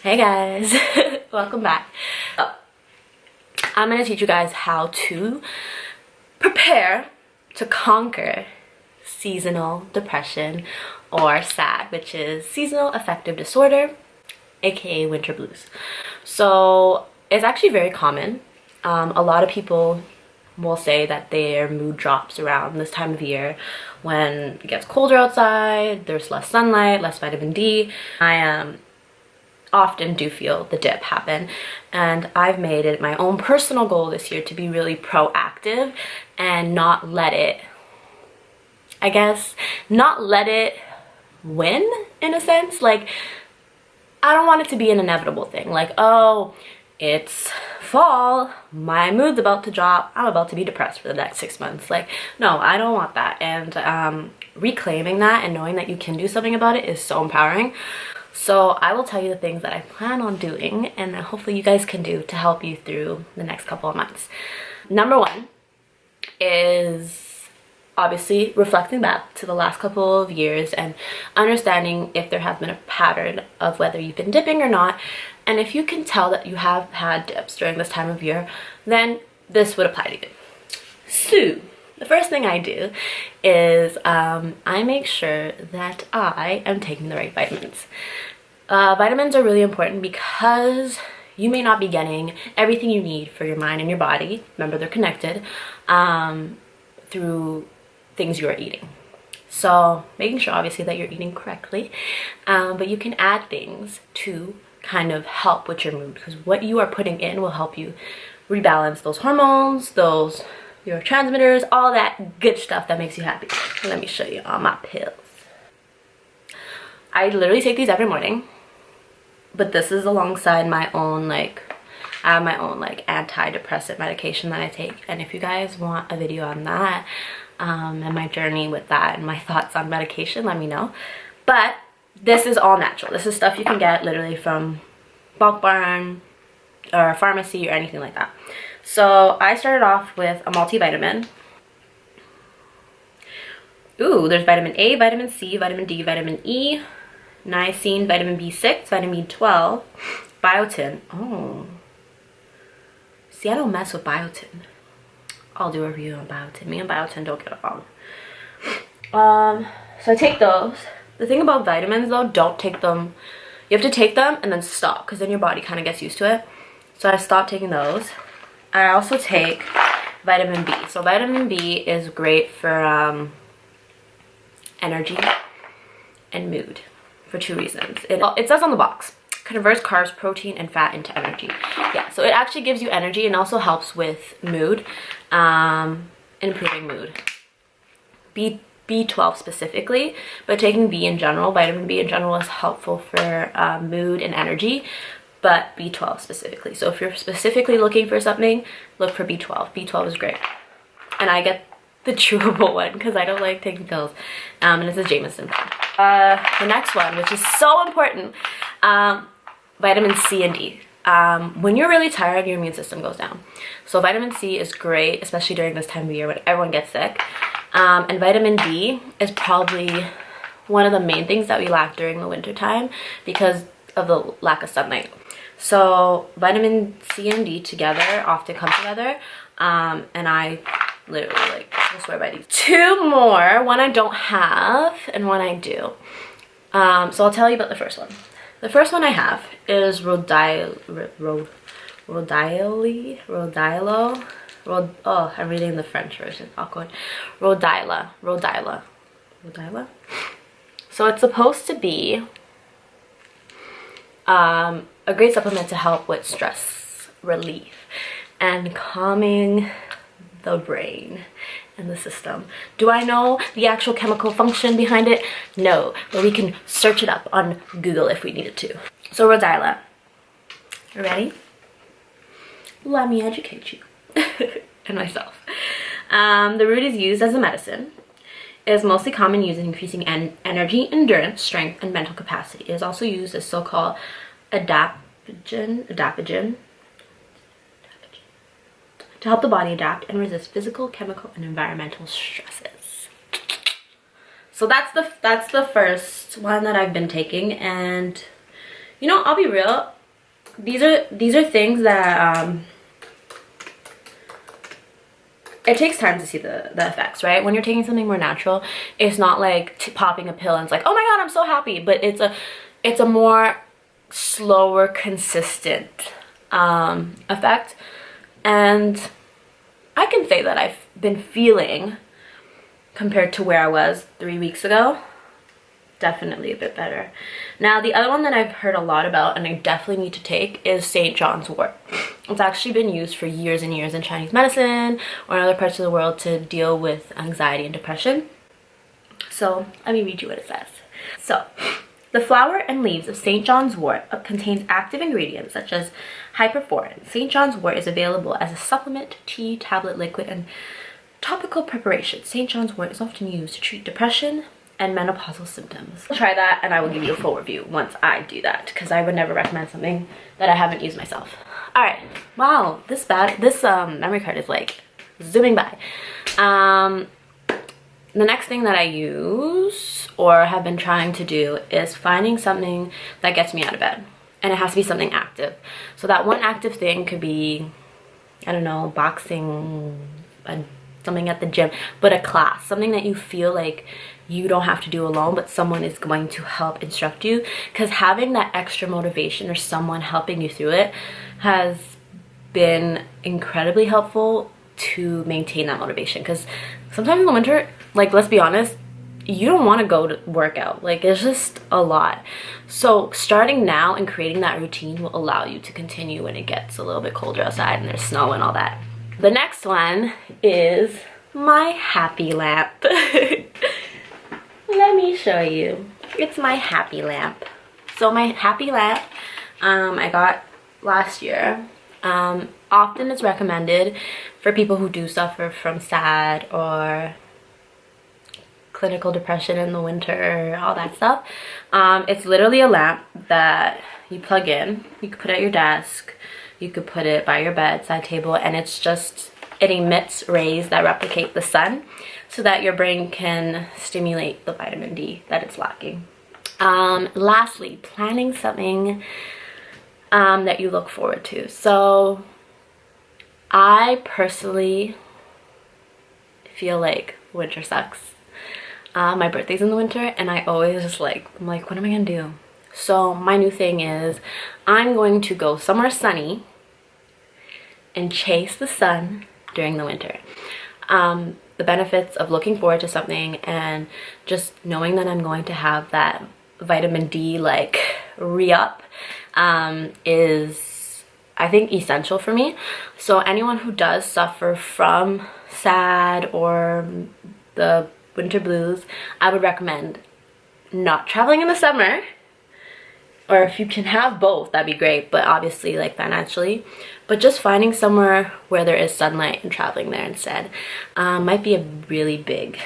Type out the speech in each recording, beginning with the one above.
Hey guys, welcome back. I'm gonna teach you guys how to prepare to conquer seasonal depression, or S.A.D, which is seasonal affective disorder, aka winter blues. So it's actually very common. A lot of people will say that their mood drops around this time of year when it gets colder outside, there's less sunlight, less vitamin D. I often do feel the dip happen, and I've made it my own personal goal this year to be really proactive and not let it, I guess, not let it win in a sense. Like, I don't want it to be an inevitable thing, like, oh, it's fall, my mood's about to drop, I'm about to be depressed for the next 6 months. Like, no, I don't want that. And reclaiming that and knowing that you can do something about it is so empowering. So I will tell you the things that I plan on doing and that hopefully you guys can do to help you through the next couple of months. Number one is obviously reflecting back to the last couple of years and understanding if there has been a pattern of whether you've been dipping or not. And if you can tell that you have had dips during this time of year, then this would apply to you. So the first thing I do is I make sure that I am taking the right vitamins. Vitamins are really important because you may not be getting everything you need for your mind and your body. Remember, they're connected through things you are eating. So making sure obviously that you're eating correctly, but you can add things to kind of help with your mood, because what you are putting in will help you rebalance those hormones, those neurotransmitters, all that good stuff that makes you happy. Let me show you all my pills. I literally take these every morning, but this is alongside my own, like, I have my own like antidepressant medication that I take, and if you guys want a video on that and my journey with that and my thoughts on medication, let me know. But this is all natural. This is stuff you can get literally from Bulk Barn or a pharmacy or anything like that. So I started off with a multivitamin. Ooh, there's vitamin A, vitamin C, vitamin D, vitamin E, niacin, vitamin B6, vitamin B12, biotin. Oh, see, I don't mess with biotin. I'll do a review on biotin. Me and biotin don't get along. So I take those. The thing about vitamins though, don't take them, you have to take them and then stop, because then your body kind of gets used to it. So I stopped taking those. I also take vitamin B. So vitamin B is great for energy and mood for 2 reasons. It says on the box, converts carbs, protein, and fat into energy. Yeah, so it actually gives you energy and also helps with mood, improving mood. B12 specifically, but taking B in general, vitamin B in general, is helpful for mood and energy, but B12 specifically. So if you're specifically looking for something, look for B12. B12 is great. And I get the chewable one because I don't like taking pills. And this is Jameson. The next one, which is so important, vitamin C and D. When you're really tired, your immune system goes down. So vitamin C is great, especially during this time of year when everyone gets sick. And vitamin D is probably one of the main things that we lack during the winter time because of the lack of sunlight. So vitamin C and D together often come together, and I literally, like, I swear by these. 2 more, one I don't have and one I do. So I'll tell you about the first one. The first one I have is Rhodiola. Oh, I'm reading the French version. Awkward. Rhodiola. So it's supposed to be a great supplement to help with stress relief and calming the brain and the system. Do I know the actual chemical function behind it? No, but we can search it up on Google if we needed to. So Rhodiola. You ready? Let me educate you. And myself. The root is used as a medicine. It is mostly common used in increasing energy, endurance, strength, and mental capacity. It is also used as so-called adaptogen to help the body adapt and resist physical, chemical, and environmental stresses. So that's the first one that I've been taking, and you know, I'll be real, these are things that it takes time to see the effects, right? When you're taking something more natural, it's not like popping a pill and it's like, oh my god, I'm so happy. But it's a more slower, consistent effect. And I can say that I've been feeling, compared to where I was 3 weeks ago, definitely a bit better. Now, the other one that I've heard a lot about and I definitely need to take is St. John's wort. It's actually been used for years and years in Chinese medicine or in other parts of the world to deal with anxiety and depression. So let me read you what it says. So, the flower and leaves of St. John's wort contains active ingredients such as hyperforin. St. John's wort is available as a supplement, tea, tablet, liquid, and topical preparation. St. John's wort is often used to treat depression and menopausal symptoms. I'll try that and I will give you a full review once I do that, because I would never recommend something that I haven't used myself. All right, wow, this memory card is like zooming by. The next thing that I use or have been trying to do is finding something that gets me out of bed, and it has to be something active. So that one active thing could be, I don't know, boxing, something at the gym, but a class, something that you feel like you don't have to do alone, but someone is going to help instruct you, because having that extra motivation or someone helping you through it has been incredibly helpful to maintain that motivation. Because sometimes in the winter, like, let's be honest, you don't want to go to work out. Like, it's just a lot. So starting now and creating that routine will allow you to continue when it gets a little bit colder outside and there's snow and all that. The next one is my happy lamp. Let me show you. It's my happy lamp. So my happy lamp I got last year. Often it's recommended for people who do suffer from S.A.D or clinical depression in the winter, all that stuff. It's literally a lamp that you plug in. You could put it at your desk. You could put it by your bedside table, and it emits rays that replicate the sun so that your brain can stimulate the vitamin D that it's lacking. Lastly, planning something that you look forward to. So I personally feel like winter sucks. My birthday's in the winter and I always just I'm like, what am I gonna do? So my new thing is I'm going to go somewhere sunny and chase the sun during the winter. The benefits of looking forward to something and just knowing that I'm going to have that vitamin D re-up is, I think, essential for me. So anyone who does suffer from S.A.D or the winter blues, I would recommend not traveling in the summer, or if you can have both, that'd be great, but obviously financially, but just finding somewhere where there is sunlight and traveling there instead might be a really big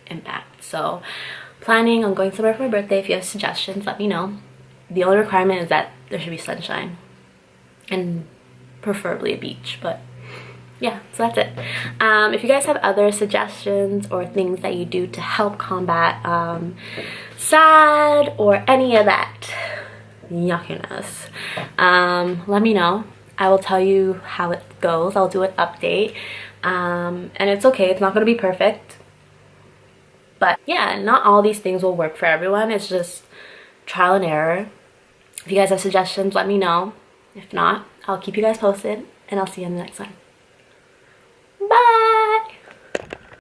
impact. So planning on going somewhere for my birthday. If you have suggestions, let me know. The only requirement is that there should be sunshine and preferably a beach, but yeah, so that's it. If you guys have other suggestions or things that you do to help combat S.A.D or any of that yuckiness, let me know. I will tell you how it goes. I'll do an update, and it's okay, it's not going to be perfect, but yeah, not all these things will work for everyone. It's just trial and error. If you guys have suggestions, let me know. If not, I'll keep you guys posted, and I'll see you in the next one.